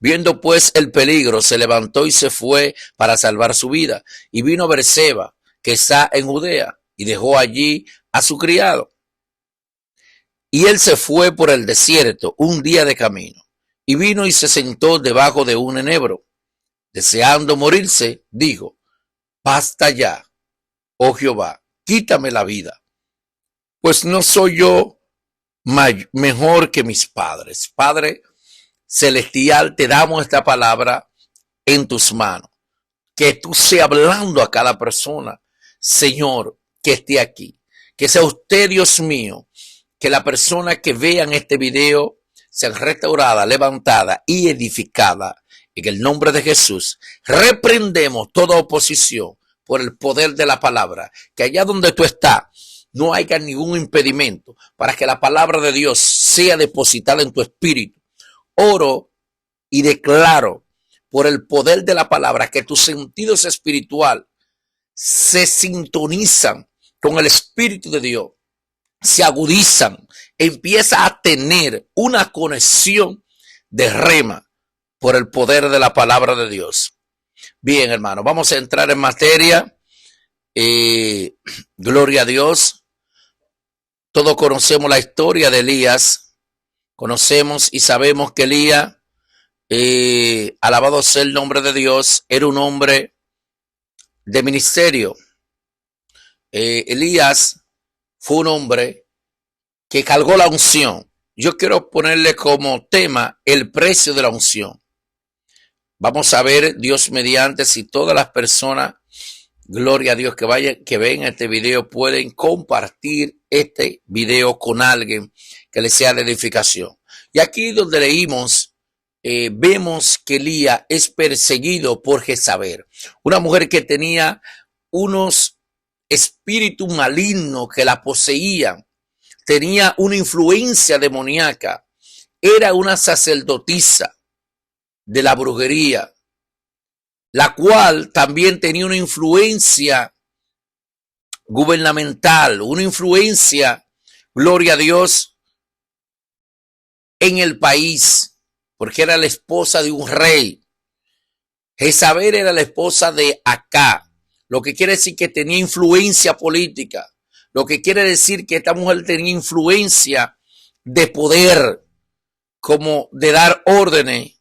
Viendo pues el peligro, se levantó y se fue para salvar su vida. Y vino a Berseba, que está en Judea, y dejó allí a su criado. Y él se fue por el desierto un día de camino. Y vino y se sentó debajo de un enebro. Deseando morirse, dijo: basta ya, oh Jehová, quítame la vida, pues no soy yo mejor que mis padres. Padre celestial, te damos esta palabra en tus manos. Que tú seas hablando a cada persona, Señor, que esté aquí. Que sea usted, Dios mío, que la persona que vean este video sea restaurada, levantada y edificada. En el nombre de Jesús, reprendemos toda oposición por el poder de la palabra. Que allá donde tú estás, no haya ningún impedimento para que la palabra de Dios sea depositada en tu espíritu. Oro y declaro por el poder de la palabra que tus sentidos espirituales se sintonizan con el Espíritu de Dios, se agudizan, empieza a tener una conexión de rema por el poder de la palabra de Dios. Bien, hermano, vamos a entrar en materia. Gloria a Dios. Todos conocemos la historia de Elías. Conocemos y sabemos que Elías, alabado sea el nombre de Dios, era un hombre de ministerio. Elías fue un hombre que cargó la unción. Yo quiero ponerle como tema el precio de la unción. Vamos a ver, Dios mediante, si todas las personas, gloria a Dios, que ven este video, pueden compartir este video con alguien que le sea de edificación. Y aquí donde leímos, vemos que Elías es perseguido por Jezabel, una mujer que tenía unos espíritus malignos que la poseían, tenía una influencia demoníaca, era una sacerdotisa de la brujería, la cual también tenía una influencia gubernamental, una influencia, gloria a Dios, en el país, porque era la esposa de un rey. Jezabel era la esposa de Acá, lo que quiere decir que tenía influencia política, lo que quiere decir que esta mujer tenía influencia de poder, como de dar órdenes,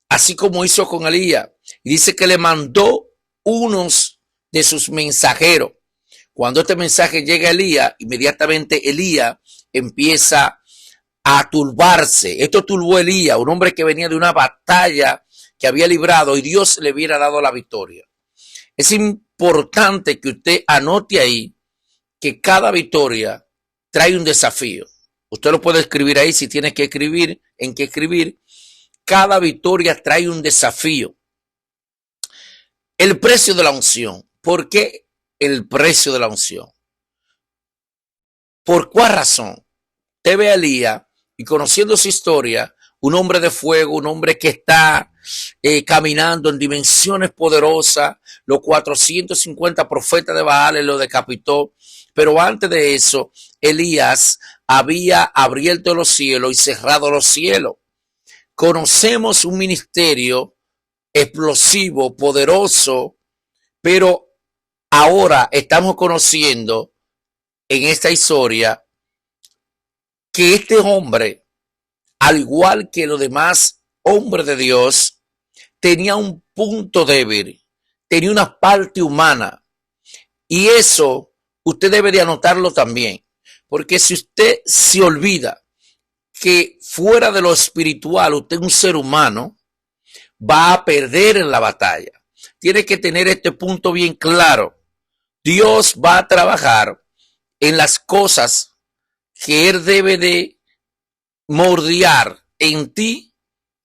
así como hizo con Elías. Y dice que le mandó unos de sus mensajeros. Cuando este mensaje llega a Elías, inmediatamente Elías empieza a turbarse. Esto turbó a Elías, un hombre que venía de una batalla que había librado y Dios le hubiera dado la victoria. Es importante que usted anote ahí que cada victoria trae un desafío. Usted lo puede escribir ahí si tiene que escribir, en qué escribir. Cada victoria trae un desafío. El precio de la unción. ¿Por qué el precio de la unción? ¿Por cuál razón? Usted ve a Elías y conociendo su historia, un hombre de fuego, un hombre que está caminando en dimensiones poderosas, los 450 profetas de Baal lo decapitó, pero antes de eso, Elías había abierto los cielos y cerrado los cielos. Conocemos un ministerio explosivo, poderoso, pero ahora estamos conociendo en esta historia que este hombre, al igual que los demás hombres de Dios, tenía un punto débil, tenía una parte humana. Y eso usted debe de anotarlo también, porque si usted se olvida que fuera de lo espiritual usted es un ser humano, va a perder en la batalla. Tiene que tener este punto bien claro. Dios va a trabajar en las cosas que Él debe de moldear en ti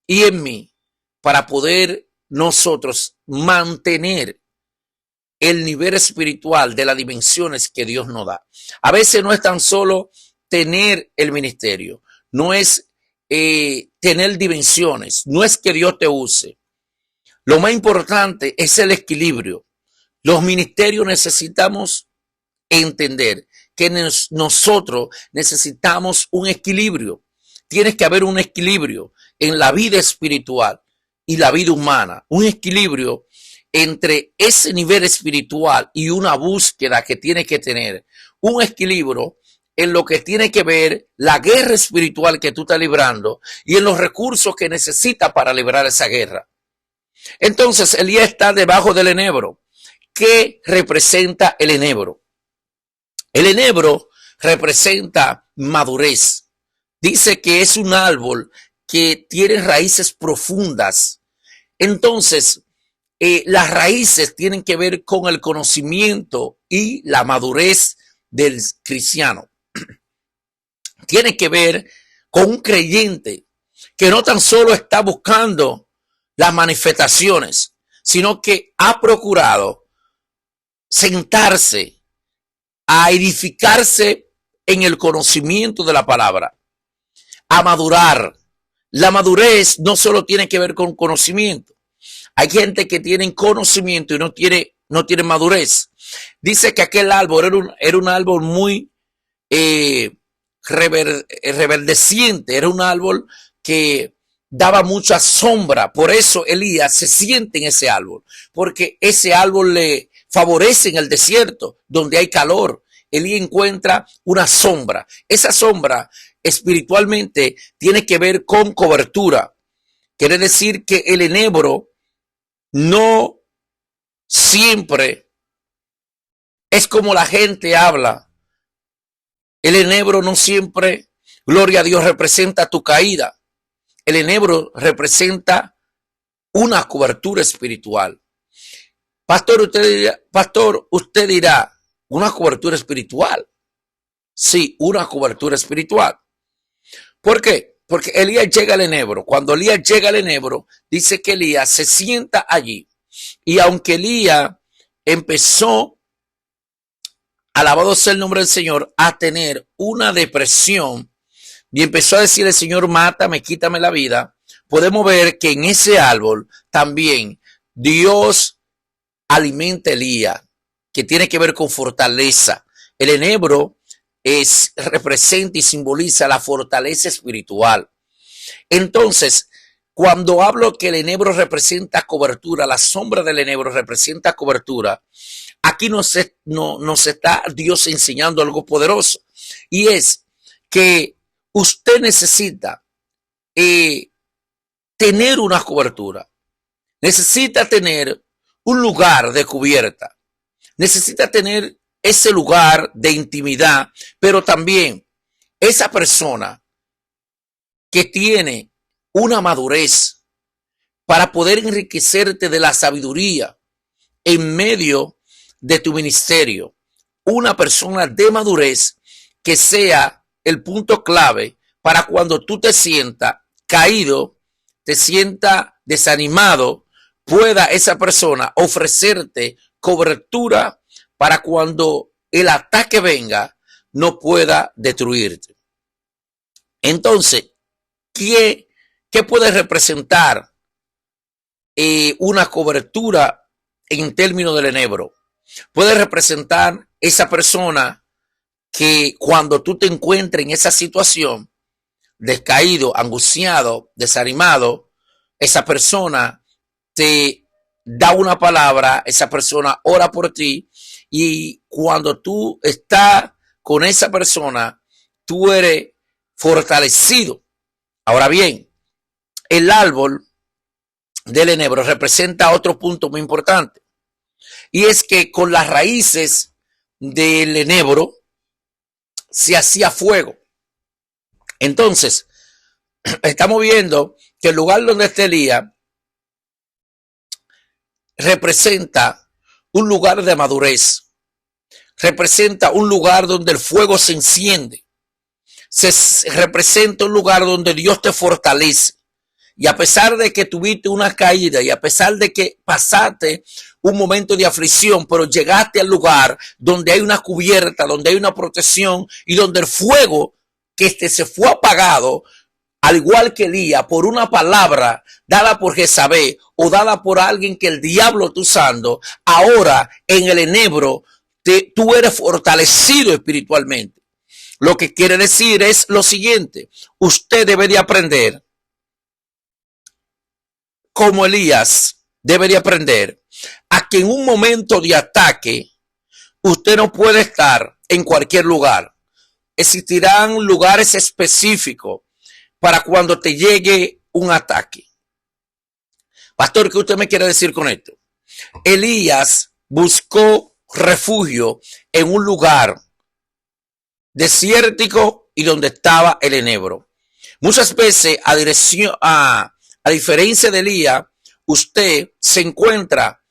y en mí para poder nosotros mantener el nivel espiritual de las dimensiones que Dios nos da. A veces no es tan solo tener el ministerio, no es tener dimensiones, no es que Dios te use. Lo más importante es el equilibrio. Los ministerios necesitamos entender que nosotros necesitamos un equilibrio. Tiene que haber un equilibrio en la vida espiritual. y la vida humana, un equilibrio entre ese nivel espiritual y una búsqueda que tiene que tener, un equilibrio en lo que tiene que ver la guerra espiritual que tú estás librando y en los recursos que necesitas para librar esa guerra. Entonces Elías está debajo del enebro. ¿Qué representa el enebro? El enebro representa madurez. Dice que es un árbol que tiene raíces profundas. Entonces, las raíces tienen que ver con el conocimiento y la madurez del cristiano. Tiene que ver con un creyente que no tan solo está buscando las manifestaciones, sino que ha procurado sentarse a edificarse en el conocimiento de la palabra, a madurar. La madurez no solo tiene que ver con conocimiento. Hay gente que tiene conocimiento y no tiene madurez. Dice que aquel árbol era un árbol muy reverdeciente, era un árbol que daba mucha sombra. Por eso Elías se siente en ese árbol, porque ese árbol le favorece en el desierto, donde hay calor. Elías encuentra una sombra. Esa sombra espiritualmente tiene que ver con cobertura. Quiere decir que el enebro no siempre es como la gente habla. El enebro no siempre, gloria a Dios, representa tu caída. El enebro representa una cobertura espiritual. Pastor, usted dirá, una cobertura espiritual. Sí, una cobertura espiritual. ¿Por qué? Porque Elías llega al enebro. Cuando Elías llega al enebro, dice que Elías se sienta allí. Y aunque Elías empezó, alabado sea el nombre del Señor, a tener una depresión y empezó a decir: el Señor, mátame, quítame la vida, podemos ver que en ese árbol también Dios alimenta a Elías, que tiene que ver con fortaleza. El enebro representa y simboliza la fortaleza espiritual. Entonces, cuando hablo que el enebro representa cobertura, la sombra del enebro representa cobertura, aquí nos está Dios enseñando algo poderoso, y es que usted necesita tener una cobertura, necesita tener un lugar de cubierta, necesita tener ese lugar de intimidad, pero también esa persona que tiene una madurez para poder enriquecerte de la sabiduría en medio de tu ministerio. Una persona de madurez que sea el punto clave para cuando tú te sientas caído, te sientas desanimado, pueda esa persona ofrecerte cobertura para cuando el ataque venga, no pueda destruirte. Entonces, ¿qué puede representar una cobertura en términos del enebro? Puede representar esa persona que cuando tú te encuentres en esa situación, descaído, angustiado, desanimado, esa persona te da una palabra, esa persona ora por ti, y cuando tú estás con esa persona, tú eres fortalecido. Ahora bien, el árbol del enebro representa otro punto muy importante, y es que con las raíces del enebro se hacía fuego. Entonces, estamos viendo que el lugar donde está Elías representa un lugar de madurez, representa un lugar donde el fuego se enciende, se representa un lugar donde Dios te fortalece. Y a pesar de que tuviste una caída y a pesar de que pasaste un momento de aflicción, pero llegaste al lugar donde hay una cubierta, donde hay una protección y donde el fuego que se fue apagado, al igual que Elías, por una palabra dada por Jezabel o dada por alguien que el diablo está usando, ahora en el enebro tú eres fortalecido espiritualmente. Lo que quiere decir es lo siguiente: usted debe de aprender como Elías, debería aprender a que en un momento de ataque, usted no puede estar en cualquier lugar. Existirán lugares específicos para cuando te llegue un ataque. Pastor, ¿qué usted me quiere decir con esto? Elías buscó refugio en un lugar desértico y donde estaba el enebro. Muchas veces, a diferencia de Elías, usted se encuentra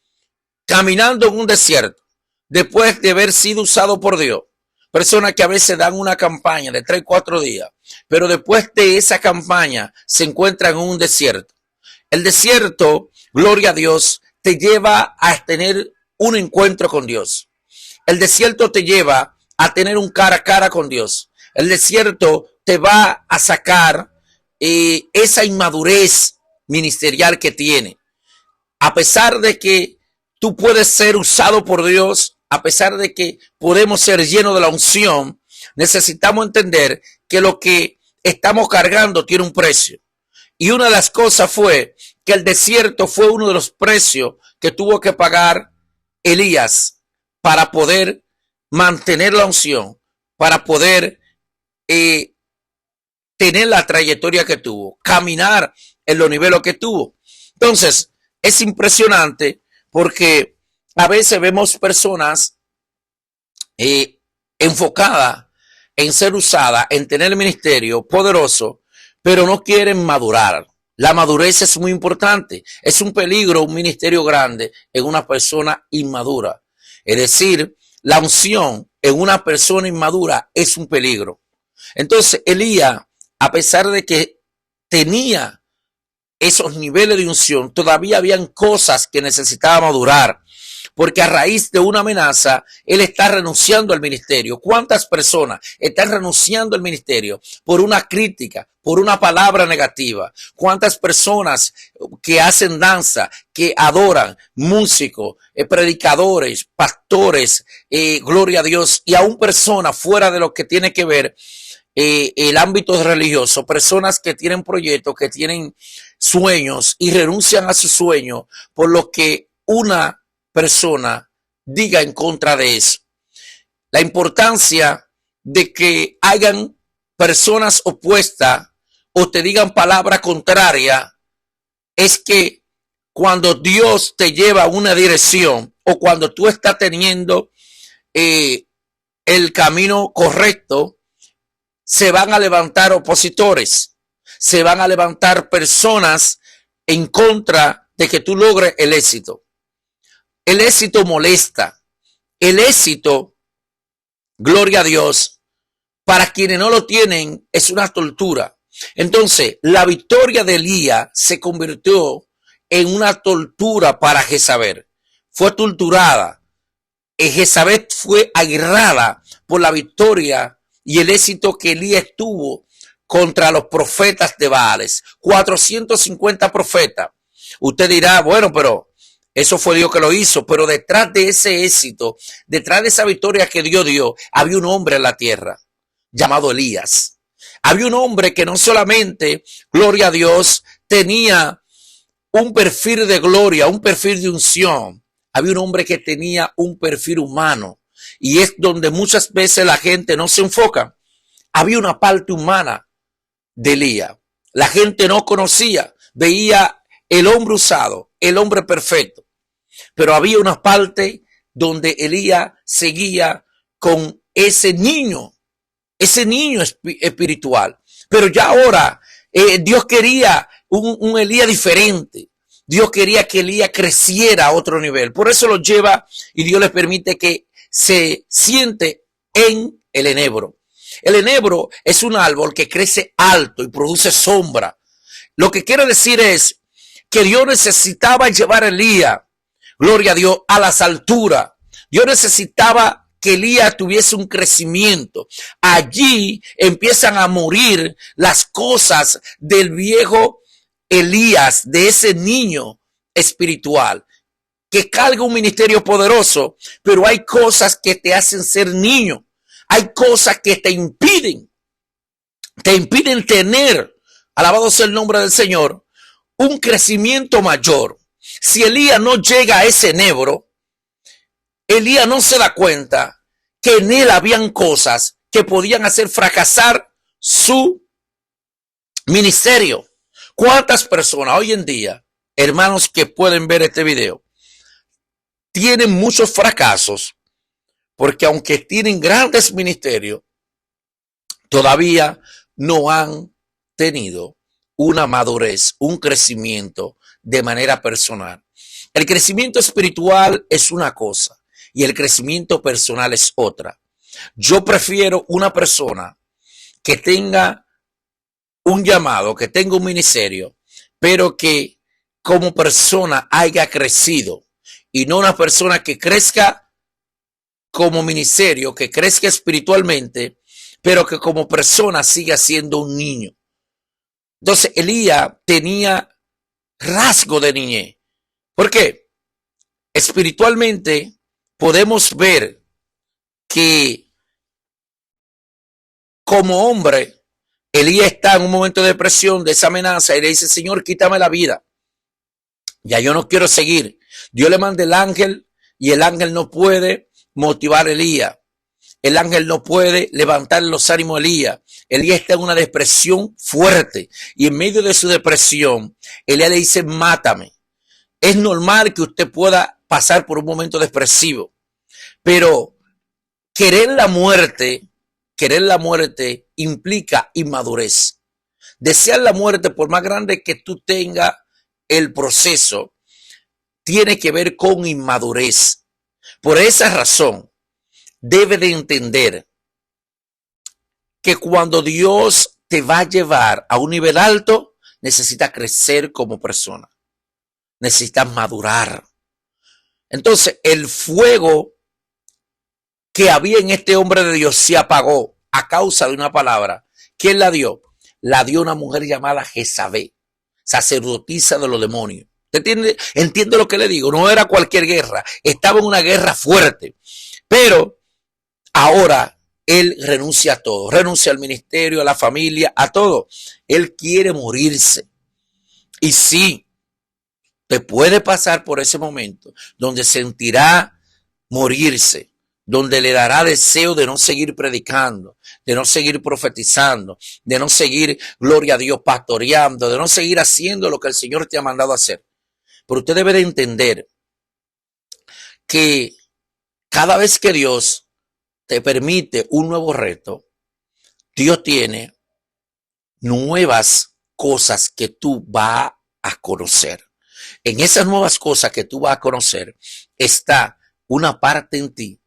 caminando en un desierto después de haber sido usado por Dios. Personas que a veces dan una campaña de 3, 4 días, pero después de esa campaña se encuentran en un desierto. El desierto, gloria a Dios, te lleva a tener un encuentro con Dios. El desierto te lleva a tener un cara a cara con Dios. El desierto te va a sacar esa inmadurez ministerial que tiene. A pesar de que tú puedes ser usado por Dios, a pesar de que podemos ser llenos de la unción, necesitamos entender que lo que estamos cargando tiene un precio. Y una de las cosas fue que el desierto fue uno de los precios que tuvo que pagar Elías para poder mantener la unción, para poder tener la trayectoria que tuvo, caminar en los niveles que tuvo. Entonces, es impresionante porque a veces vemos personas enfocadas en ser usadas, en tener ministerio poderoso, pero no quieren madurar. La madurez es muy importante. Es un peligro un ministerio grande en una persona inmadura. Es decir, la unción en una persona inmadura es un peligro. Entonces, Elías, a pesar de que tenía esos niveles de unción, todavía habían cosas que necesitaba madurar. Porque a raíz de una amenaza, él está renunciando al ministerio. ¿Cuántas personas están renunciando al ministerio por una crítica, por una palabra negativa? ¿Cuántas personas que hacen danza, que adoran, músicos, predicadores, pastores, gloria a Dios, y aún personas fuera de lo que tiene que ver el ámbito religioso, personas que tienen proyectos, que tienen sueños y renuncian a sus sueños por lo que una persona diga en contra de eso? La importancia de que hayan personas opuestas o te digan palabra contraria es que cuando Dios te lleva a una dirección o cuando tú estás teniendo el camino correcto, se van a levantar opositores, se van a levantar personas en contra de que tú logres el éxito. El éxito molesta. El éxito, gloria a Dios, para quienes no lo tienen es una tortura. Entonces, la victoria de Elías se convirtió en una tortura para Jezabel. Fue torturada. Jezabel fue aguerrada por la victoria y el éxito que Elías tuvo contra los profetas de Baales. 450 profetas. Usted dirá, bueno, pero eso fue Dios que lo hizo, pero detrás de ese éxito, detrás de esa victoria que Dios dio, había un hombre en la tierra llamado Elías. Había un hombre que no solamente, gloria a Dios, tenía un perfil de gloria, un perfil de unción. Había un hombre que tenía un perfil humano. Y es donde muchas veces la gente no se enfoca. Había una parte humana de Elías. La gente no conocía, veía el hombre usado, el hombre perfecto. Pero había una parte donde Elías seguía con ese niño espiritual. Pero ya ahora Dios quería un Elías diferente. Dios quería que Elías creciera a otro nivel. Por eso lo lleva y Dios le permite que se siente en el enebro. El enebro es un árbol que crece alto y produce sombra. Lo que quiere decir es que Dios necesitaba llevar a Elías, gloria a Dios, a las alturas. Dios necesitaba que Elías tuviese un crecimiento. Allí empiezan a morir las cosas del viejo Elías, de ese niño espiritual que carga un ministerio poderoso, pero hay cosas que te hacen ser niño. Hay cosas que te impiden tener, alabado sea el nombre del Señor, un crecimiento mayor. Si Elías no llega a ese enebro, Elías no se da cuenta que en él habían cosas que podían hacer fracasar su ministerio. ¿Cuántas personas hoy en día, hermanos que pueden ver este video, tienen muchos fracasos porque aunque tienen grandes ministerios, todavía no han tenido una madurez, un crecimiento de manera personal? El crecimiento espiritual es una cosa y el crecimiento personal es otra. Yo prefiero una persona que tenga un llamado, que tenga un ministerio, pero que como persona haya crecido, y no una persona que crezca como ministerio, que crezca espiritualmente, pero que como persona siga siendo un niño. Entonces Elías tenía rasgo de niñez. ¿Por qué? Espiritualmente podemos ver que como hombre, Elías está en un momento de depresión, de esa amenaza, y le dice: Señor, quítame la vida. Ya yo no quiero seguir. Dios le manda el ángel y el ángel no puede motivar a Elías. El ángel no puede levantar los ánimos a Elías. Elías está en una depresión fuerte y en medio de su depresión, Elías le dice: mátame. Es normal que usted pueda pasar por un momento depresivo, pero querer la muerte implica inmadurez. Desear la muerte, por más grande que tú tengas el proceso, tiene que ver con inmadurez. Por esa razón, debe de entender que cuando Dios te va a llevar a un nivel alto, necesitas crecer como persona. Necesitas madurar. Entonces, el fuego que había en este hombre de Dios se apagó a causa de una palabra. ¿Quién la dio? La dio una mujer llamada Jezabel, sacerdotisa de los demonios. ¿Entiende? ¿Entiende lo que le digo? No era cualquier guerra, estaba en una guerra fuerte. Pero ahora él renuncia a todo, renuncia al ministerio, a la familia, a todo. Él quiere morirse. Y sí, te puede pasar por ese momento donde sentirá morirse, donde le dará deseo de no seguir predicando, de no seguir profetizando, de no seguir, gloria a Dios, pastoreando, de no seguir haciendo lo que el Señor te ha mandado a hacer. Pero usted debe de entender que cada vez que Dios te permite un nuevo reto, Dios tiene nuevas cosas que tú vas a conocer. En esas nuevas cosas que tú vas a conocer está una parte en ti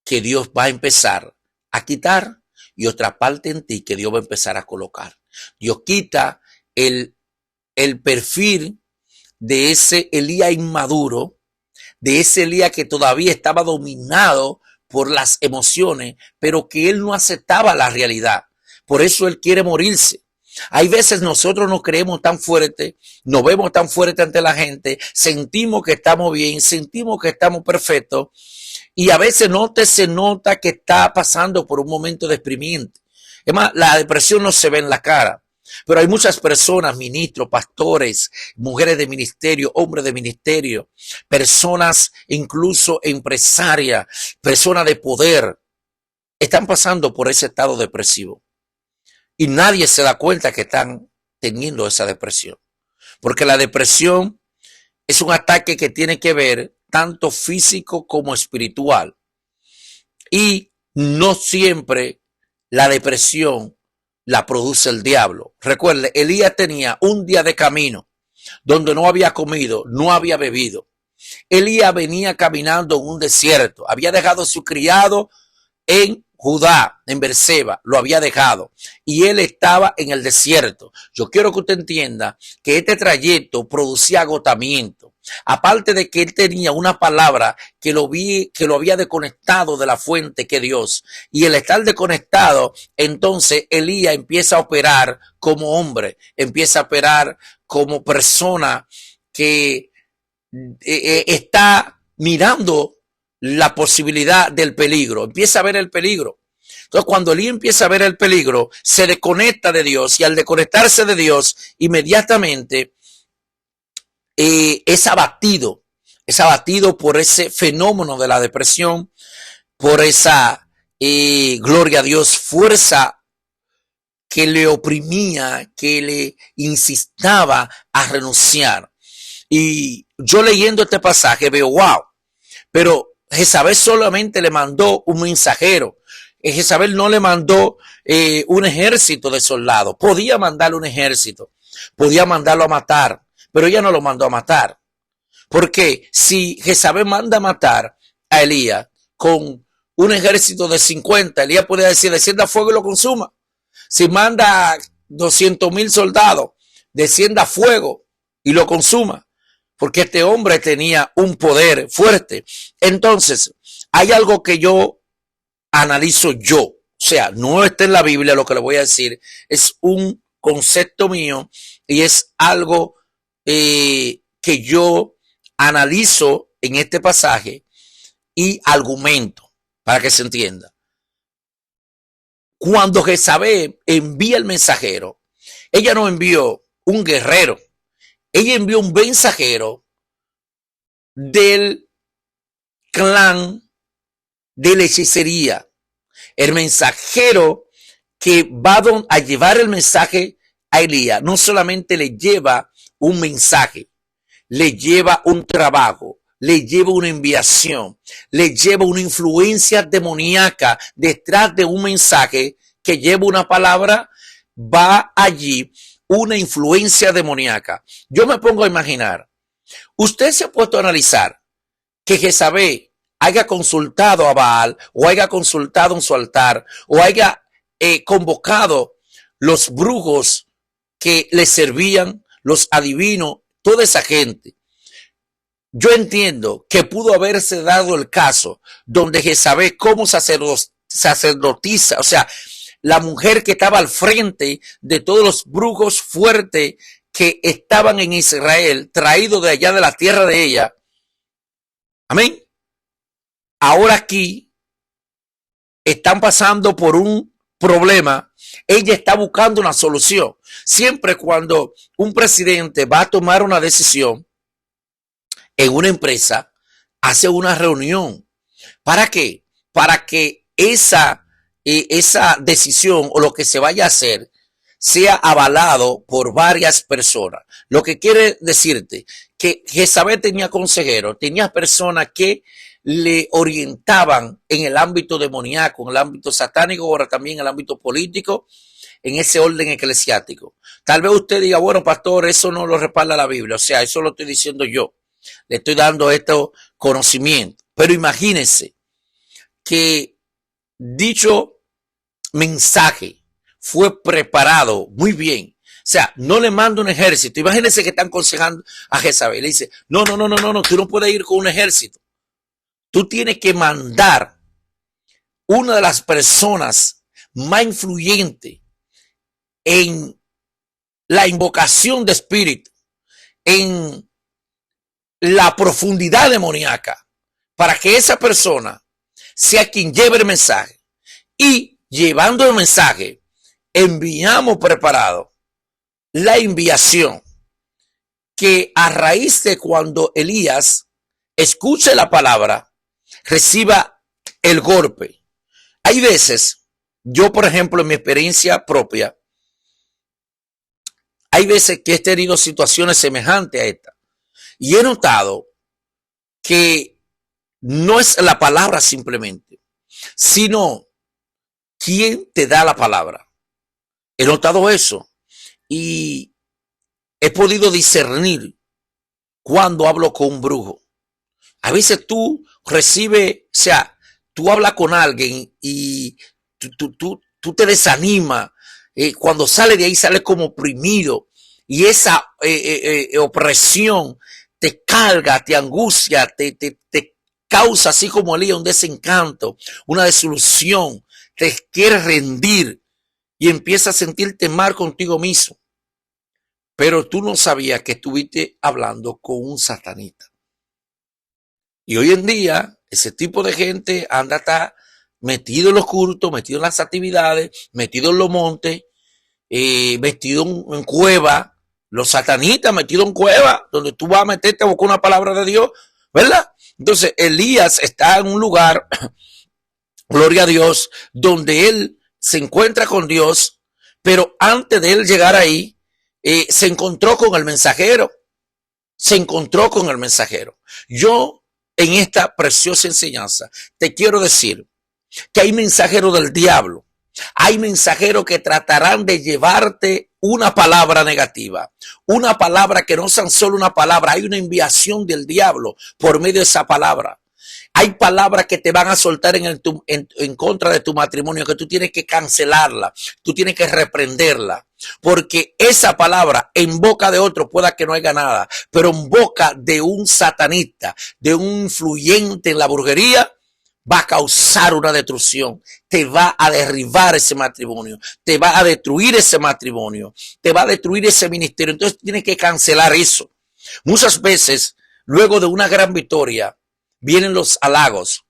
que Dios va a empezar a quitar y otra parte en ti que Dios va a empezar a colocar. Dios quita el perfil de ese Elías inmaduro, de ese Elías que todavía estaba dominado por las emociones, pero que él no aceptaba la realidad. Por eso él quiere morirse. Hay veces nosotros nos creemos tan fuertes, nos vemos tan fuertes ante la gente, sentimos que estamos bien, sentimos que estamos perfectos, y a veces no te se nota que está pasando por un momento deprimiente. Es más, la depresión no se ve en la cara. Pero hay muchas personas, ministros, pastores, mujeres de ministerio, hombres de ministerio, personas incluso empresarias, personas de poder, están pasando por ese estado depresivo. Y nadie se da cuenta que están teniendo esa depresión. Porque la depresión es un ataque que tiene que ver tanto físico como espiritual. Y no siempre la depresión la produce el diablo. Recuerde, Elías tenía un día de camino donde no había comido, no había bebido. Elías venía caminando en un desierto. Había dejado a su criado en Judá, en Berseba, lo había dejado. Y él estaba en el desierto. Yo quiero que usted entienda que este trayecto producía agotamiento. Aparte de que él tenía una palabra que lo había desconectado de la fuente que Dios. Y el estar desconectado, entonces Elías empieza a operar como hombre, empieza a operar como persona que está mirando la posibilidad del peligro, empieza a ver el peligro. Entonces, cuando Elías empieza a ver el peligro, se desconecta de Dios, y al desconectarse de Dios, inmediatamente es abatido por ese fenómeno de la depresión, por esa, gloria a Dios, fuerza que le oprimía, que le instaba a renunciar. Y yo leyendo este pasaje veo, wow, pero Jezabel solamente le mandó un mensajero. Jezabel no le mandó un ejército de soldados. Podía mandarle un ejército, podía mandarlo a matar, pero ella no lo mandó a matar. Porque si Jezabel manda a matar a Elías con un ejército de 50, Elías puede decir, descienda fuego y lo consuma. Si manda 200,000 soldados, descienda fuego y lo consuma. Porque este hombre tenía un poder fuerte. Entonces, hay algo que yo analizo yo. O sea, no está en la Biblia lo que le voy a decir. Es un concepto mío y es algo que yo analizo en este pasaje y argumento para que se entienda. Cuando Jezabel envía el mensajero, ella no envió un guerrero, ella envió un mensajero del clan de la hechicería. El mensajero que va a llevar el mensaje a Elías no solamente le lleva un mensaje, le lleva un trabajo, le lleva una enviación, le lleva una influencia demoníaca detrás de un mensaje que lleva una palabra, va allí una influencia demoníaca. Yo me pongo a imaginar, usted se ha puesto a analizar que Jezabel haya consultado a Baal o haya consultado en su altar o haya convocado los brujos que le servían, los adivinos, toda esa gente. Yo entiendo que pudo haberse dado el caso donde Jezabel como sacerdotisa, o sea, la mujer que estaba al frente de todos los brujos fuertes que estaban en Israel, traídos de allá de la tierra de ella. Amén. Ahora aquí están pasando por un problema. Ella está buscando una solución. Siempre cuando un presidente va a tomar una decisión en una empresa, hace una reunión. ¿Para qué? Para que esa decisión o lo que se vaya a hacer sea avalado por varias personas. Lo que quiere decirte que Jezabel tenía consejeros, tenía personas que le orientaban en el ámbito demoníaco, en el ámbito satánico, ahora también en el ámbito político, en ese orden eclesiástico. Tal vez usted diga, bueno, pastor, eso no lo respalda la Biblia. O sea, eso lo estoy diciendo yo. Le estoy dando estos conocimientos. Pero imagínense que dicho mensaje fue preparado muy bien. O sea, no le manda un ejército. Imagínense que están aconsejando a Jezabel. Le dice, no, tú no puedes ir con un ejército. Tú tienes que mandar una de las personas más influyentes en la invocación de espíritu, en la profundidad demoníaca, para que esa persona sea quien lleve el mensaje. Y llevando el mensaje, enviamos preparado la enviación, que a raíz de cuando Elías escuche la palabra, reciba el golpe. Hay veces, yo por ejemplo en mi experiencia propia, hay veces que he tenido situaciones semejantes a esta y he notado que no es la palabra simplemente, sino quién te da la palabra. He notado eso y he podido discernir cuando hablo con un brujo. A veces tú recibes, o sea, tú hablas con alguien y tú te desanimas. Cuando sale de ahí, sale como oprimido. Y esa opresión te carga, te angustia, te causa, así como Elías, un desencanto, una desilusión. Te quieres rendir y empiezas a sentirte mal contigo mismo. Pero tú no sabías que estuviste hablando con un satanita. Y hoy en día, ese tipo de gente anda hasta metido en los cultos, metido en las actividades, metido en los montes, metido en cuevas, los satanistas metidos en cueva, donde tú vas a meterte a buscar una palabra de Dios, ¿verdad? Entonces Elías está en un lugar, gloria a Dios, donde él se encuentra con Dios, pero antes de él llegar ahí, se encontró con el mensajero. Se encontró con el mensajero. Yo, en esta preciosa enseñanza, te quiero decir que hay mensajeros del diablo. Hay mensajeros que tratarán de llevarte una palabra negativa, una palabra que no sean solo una palabra, hay una enviación del diablo por medio de esa palabra. Hay palabras que te van a soltar en contra de tu matrimonio, que tú tienes que cancelarla, tú tienes que reprenderla, porque esa palabra en boca de otro pueda que no haya nada, pero en boca de un satanista, de un influyente en la brujería, va a causar una destrucción, te va a derribar ese matrimonio, te va a destruir ese matrimonio, te va a destruir ese ministerio. Entonces tienes que cancelar eso. Muchas veces, luego de una gran victoria, vienen los halagos.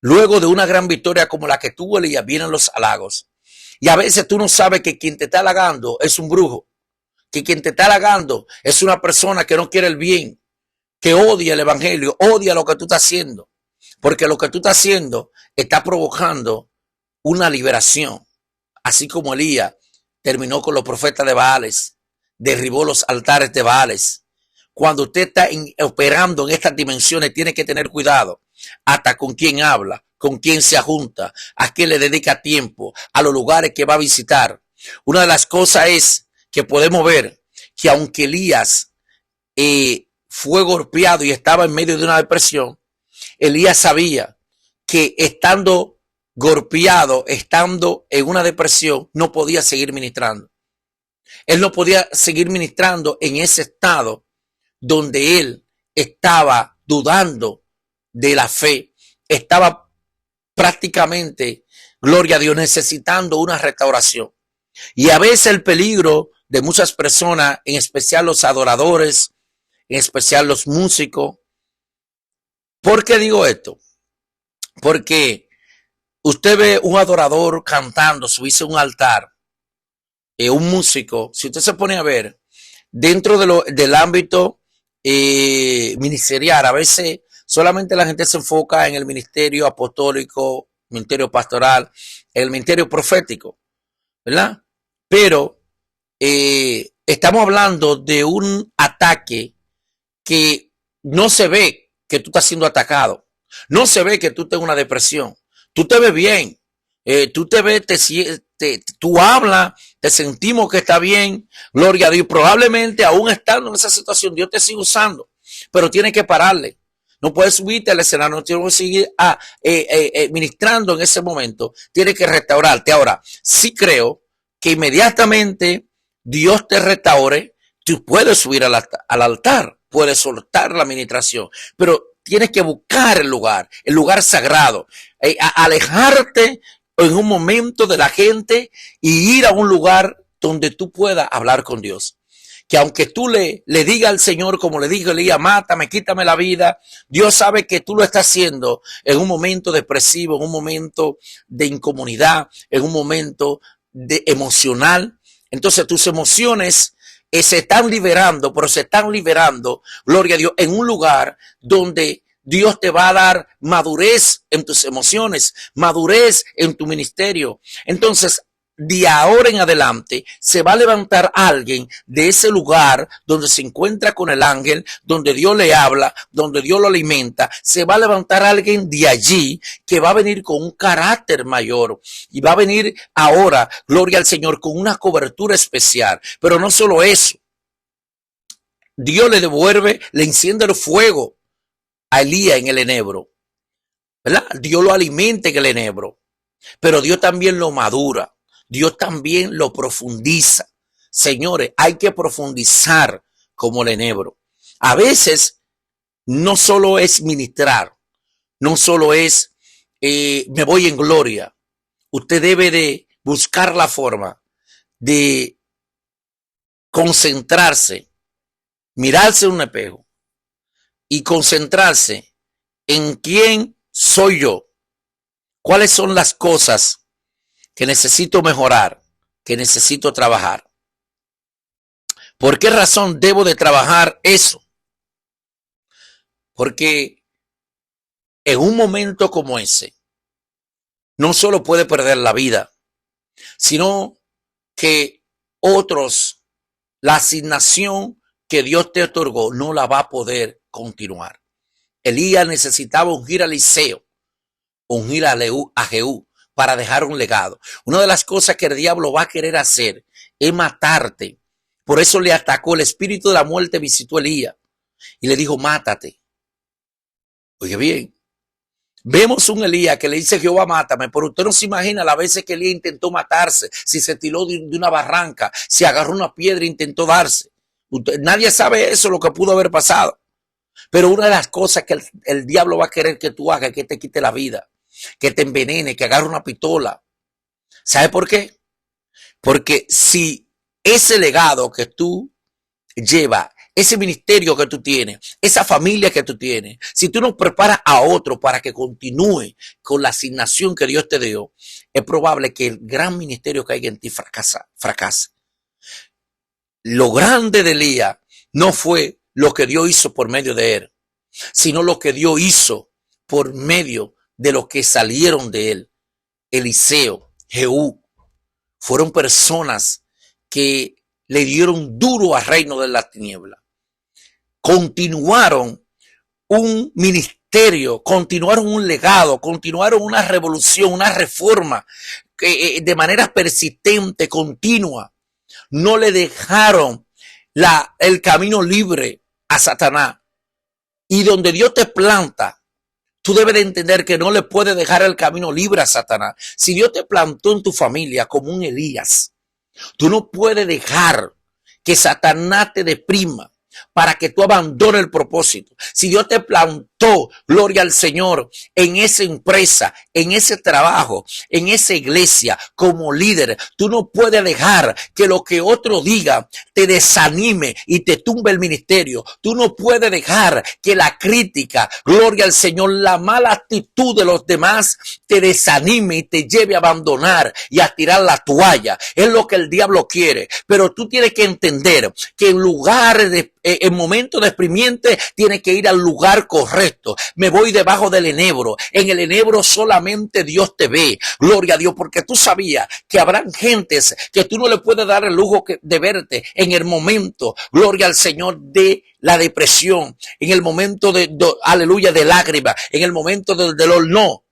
Luego de una gran victoria como la que tuvo Elías, vienen los halagos. Y a veces tú no sabes que quien te está halagando es un brujo, que quien te está halagando es una persona que no quiere el bien, que odia el evangelio, odia lo que tú estás haciendo. Porque lo que tú estás haciendo está provocando una liberación. Así como Elías terminó con los profetas de Baales, derribó los altares de Baales. Cuando usted está operando en estas dimensiones, tiene que tener cuidado hasta con quién habla, con quién se junta, a quién le dedica tiempo, a los lugares que va a visitar. Una de las cosas es que podemos ver que aunque Elías fue golpeado y estaba en medio de una depresión, Elías sabía que estando golpeado, estando en una depresión, no podía seguir ministrando. Él no podía seguir ministrando en ese estado donde él estaba dudando de la fe, estaba prácticamente, gloria a Dios, necesitando una restauración. Y a veces el peligro de muchas personas, en especial los adoradores, en especial los músicos. ¿Por qué digo esto? Porque usted ve un adorador cantando, subirse a un altar, un músico, si usted se pone a ver, dentro del ámbito ministerial, a veces solamente la gente se enfoca en el ministerio apostólico, ministerio pastoral, el ministerio profético, ¿verdad? Pero estamos hablando de un ataque que no se ve que tú estás siendo atacado, no se ve que tú tengas una depresión, tú te ves bien, tú te ves, tú hablas, te sentimos que está bien, gloria a Dios. Probablemente aún estando en esa situación, Dios te sigue usando, pero tienes que pararle. No puedes subirte al escenario, no tienes que seguir ministrando en ese momento, tienes que restaurarte. Ahora, sí creo que inmediatamente Dios te restaure, tú puedes subir al altar, puedes soltar la administración, pero tienes que buscar el lugar sagrado, alejarte en un momento de la gente y ir a un lugar donde tú puedas hablar con Dios. Que aunque tú le digas al Señor, como le dijo Elías, mátame, quítame la vida, Dios sabe que tú lo estás haciendo en un momento depresivo, en un momento de incomunidad, en un momento emocional. Entonces tus emociones se están liberando, pero se están liberando, gloria a Dios, en un lugar donde Dios te va a dar madurez en tus emociones, madurez en tu ministerio. Entonces, de ahora en adelante, se va a levantar alguien de ese lugar donde se encuentra con el ángel, donde Dios le habla, donde Dios lo alimenta. Se va a levantar alguien de allí que va a venir con un carácter mayor y va a venir ahora, gloria al Señor, con una cobertura especial. Pero no solo eso, Dios le devuelve, le enciende el fuego a Elías en el enebro, ¿verdad? Dios lo alimenta en el enebro, pero Dios también lo madura, Dios también lo profundiza. Señores, hay que profundizar como el enebro. A veces no solo es ministrar, no solo es me voy en gloria. Usted debe de buscar la forma de concentrarse, mirarse en un espejo y concentrarse en quién soy yo, cuáles son las cosas que necesito mejorar, que necesito trabajar. ¿Por qué razón debo de trabajar eso? Porque en un momento como ese, no solo puede perder la vida, sino que otros, la asignación que Dios te otorgó, no la va a poder continuar. Elías necesitaba ungir a Eliseo, ungir a Jehú para dejar un legado. Una de las cosas que el diablo va a querer hacer es matarte. Por eso le atacó. El espíritu de la muerte visitó a Elías y le dijo, mátate. Oye bien, vemos un Elías que le dice, Jehová, mátame, pero usted no se imagina las veces que Elías intentó matarse, si se tiró de una barranca, si agarró una piedra e intentó darse. Nadie sabe eso, lo que pudo haber pasado. Pero una de las cosas que el diablo va a querer que tú hagas es que te quite la vida, que te envenene, que agarre una pistola. ¿Sabe por qué? Porque si ese legado que tú llevas, ese ministerio que tú tienes, esa familia que tú tienes, si tú no preparas a otro para que continúe con la asignación que Dios te dio, es probable que el gran ministerio que hay en ti fracase. Lo grande de Elías no fue lo que Dios hizo por medio de él, sino lo que Dios hizo por medio de los que salieron de él. Eliseo, Jehú, fueron personas que le dieron duro al reino de las tinieblas. Continuaron un ministerio, continuaron un legado, continuaron una revolución, una reforma que de manera persistente, continua. No le dejaron el camino libre a Satanás. Y donde Dios te planta, tú debes de entender que no le puedes dejar el camino libre a Satanás. Si Dios te plantó en tu familia como un Elías, tú no puedes dejar que Satanás te deprima para que tú abandones el propósito. Si Dios te plantó, gloria al Señor, en esa empresa, en ese trabajo, en esa iglesia, como líder, tú no puedes dejar que lo que otro diga te desanime y te tumbe el ministerio. Tú no puedes dejar que la crítica, gloria al Señor, la mala actitud de los demás te desanime y te lleve a abandonar y a tirar la toalla. Es lo que el diablo quiere. Pero tú tienes que entender que en lugar de en momentos deprimientes tiene que ir al lugar correcto. Me voy debajo del enebro. En el enebro solamente Dios te ve. Gloria a Dios, porque tú sabías que habrán gentes que tú no le puedes dar el lujo de verte en el momento, gloria al Señor, de la depresión, en el momento aleluya, de lágrimas, en el momento del dolor. No.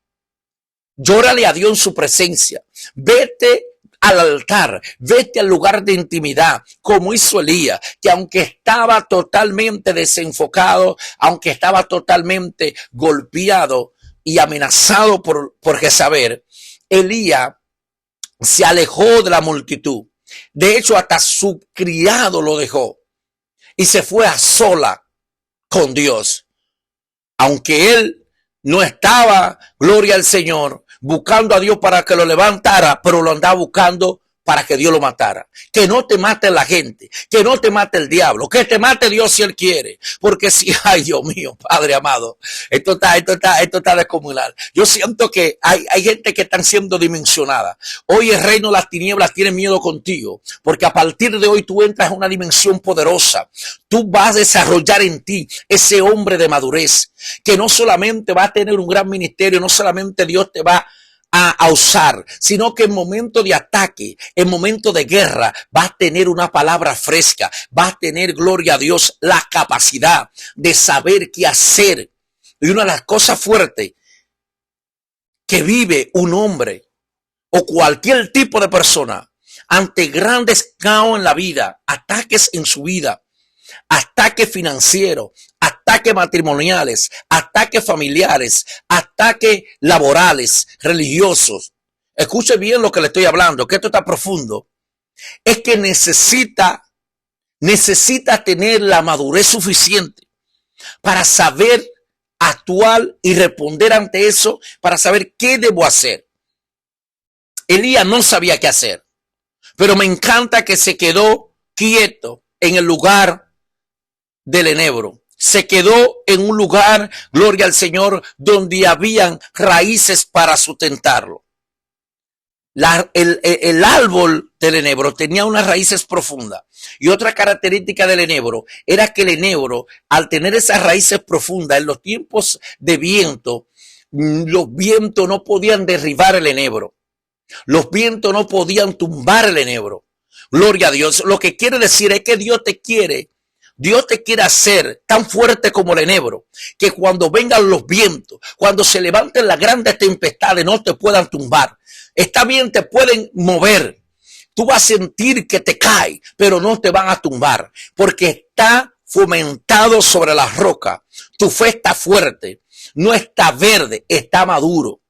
Llórale a Dios en su presencia. Vete al altar, vete al lugar de intimidad, como hizo Elías, que aunque estaba totalmente desenfocado, aunque estaba totalmente golpeado y amenazado por Jezabel, Elías se alejó de la multitud. De hecho, hasta su criado lo dejó y se fue a sola con Dios. Aunque él no estaba, gloria al Señor, buscando a Dios para que lo levantara, pero lo andaba buscando para que Dios lo matara. Que no te mate la gente, que no te mate el diablo, que te mate Dios si él quiere. Porque si, ay Dios mío, Padre amado, esto está descomunal. Yo siento que hay gente que están siendo dimensionada. Hoy el reino de las tinieblas tiene miedo contigo, porque a partir de hoy tú entras en una dimensión poderosa. Tú vas a desarrollar en ti ese hombre de madurez, que no solamente va a tener un gran ministerio, no solamente Dios te va a usar, sino que en momento de ataque, en momento de guerra, vas a tener una palabra fresca, vas a tener, gloria a Dios, la capacidad de saber qué hacer. Y una de las cosas fuertes que vive un hombre o cualquier tipo de persona ante grandes caos en la vida, ataques en su vida, ataques financieros, ataques matrimoniales, ataques familiares, ataques laborales, religiosos. Escuche bien lo que le estoy hablando, que esto está profundo. Es que necesita tener la madurez suficiente para saber actuar y responder ante eso, para saber qué debo hacer. Elías no sabía qué hacer, pero me encanta que se quedó quieto en el lugar del enebro. Se quedó en un lugar, gloria al Señor, donde habían raíces para sustentarlo. El árbol del enebro tenía unas raíces profundas. Y otra característica del enebro era que el enebro, al tener esas raíces profundas en los tiempos de viento, los vientos no podían derribar el enebro. Los vientos no podían tumbar el enebro. Gloria a Dios. Lo que quiere decir es que Dios te quiere hacer tan fuerte como el enebro, que cuando vengan los vientos, cuando se levanten las grandes tempestades, no te puedan tumbar. Está bien, te pueden mover. Tú vas a sentir que te cae, pero no te van a tumbar, porque está fomentado sobre la roca. Tu fe está fuerte, no está verde, está maduro.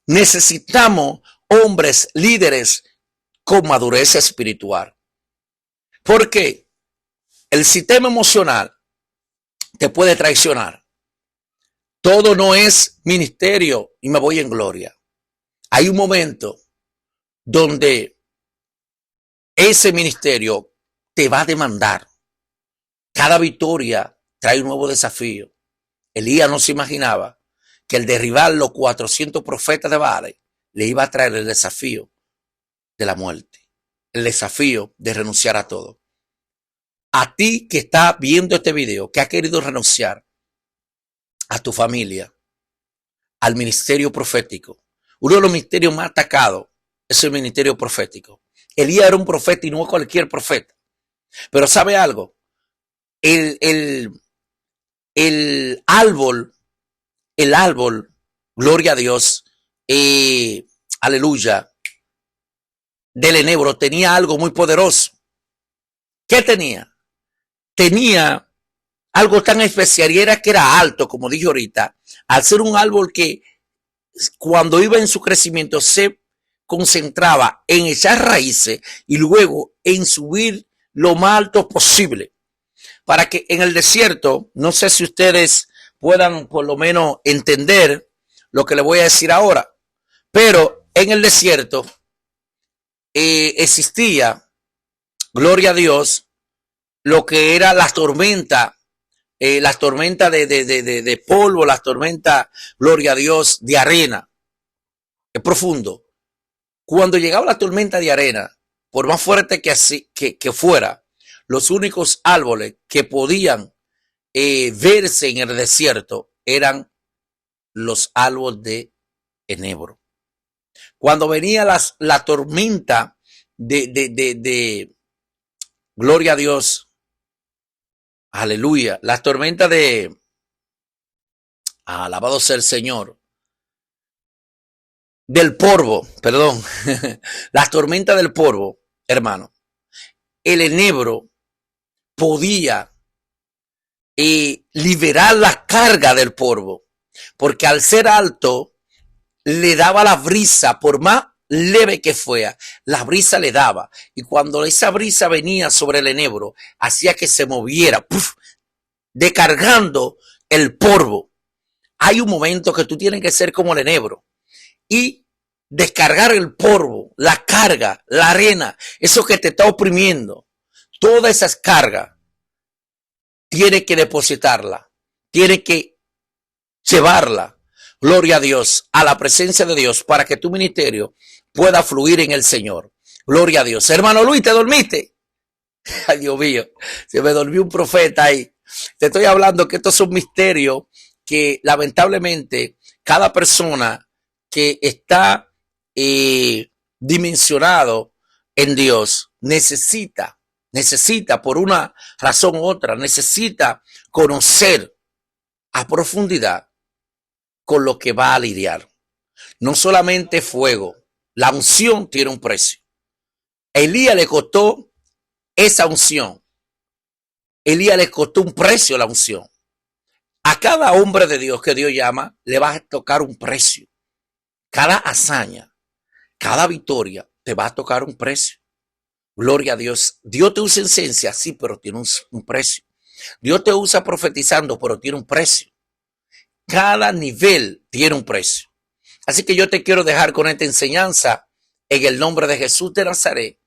Necesitamos hombres, líderes con madurez espiritual. ¿Por qué? El sistema emocional te puede traicionar. Todo no es ministerio y me voy en gloria. Hay un momento donde ese ministerio te va a demandar. Cada victoria trae un nuevo desafío. Elías no se imaginaba que el derribar los 400 profetas de Baal le iba a traer el desafío de la muerte, el desafío de renunciar a todo. A ti que está viendo este video, que ha querido renunciar a tu familia, al ministerio profético. Uno de los ministerios más atacados es el ministerio profético. Elías era un profeta y no cualquier profeta. Pero ¿sabe algo? El árbol, gloria a Dios, aleluya, del enebro tenía algo muy poderoso. ¿Qué tenía? Tenía algo tan especial y era que era alto, como dije ahorita, al ser un árbol que cuando iba en su crecimiento se concentraba en echar raíces y luego en subir lo más alto posible. Para que en el desierto, no sé si ustedes puedan por lo menos entender lo que les voy a decir ahora, pero en el desierto existía, gloria a Dios, lo que era las tormentas de polvo, las tormentas, gloria a Dios, de arena. Es profundo. Cuando llegaba la tormenta de arena, por más fuerte que fuera, los únicos árboles que podían verse en el desierto eran los árboles de enebro. Cuando venía la tormenta de gloria a Dios, aleluya, las tormentas alabado sea el Señor, del polvo, perdón, las tormentas del polvo, hermano, el enebro podía liberar la carga del polvo, porque al ser alto le daba la brisa, por más leve que fuera, la brisa le daba, y cuando esa brisa venía sobre el enebro, hacía que se moviera, ¡puf!, descargando el polvo. Hay un momento que tú tienes que ser como el enebro y descargar el polvo, la carga, la arena, eso que te está oprimiendo, todas esas cargas, tiene que depositarla, tiene que llevarla, gloria a Dios, a la presencia de Dios, para que tu ministerio pueda fluir en el Señor. Gloria a Dios. Hermano Luis, ¿te dormiste? Ay, Dios mío, se me durmió un profeta ahí. Te estoy hablando que estos son misterios que lamentablemente cada persona que está dimensionado en Dios necesita por una razón u otra, necesita conocer a profundidad con lo que va a lidiar. No solamente fuego, la unción tiene un precio. A Elías le costó esa unción. Elías le costó un precio la unción. A cada hombre de Dios que Dios llama, le va a tocar un precio. Cada hazaña, cada victoria, te va a tocar un precio. Gloria a Dios. Dios te usa en ciencia, sí, pero tiene un precio. Dios te usa profetizando, pero tiene un precio. Cada nivel tiene un precio. Así que yo te quiero dejar con esta enseñanza en el nombre de Jesús de Nazaret,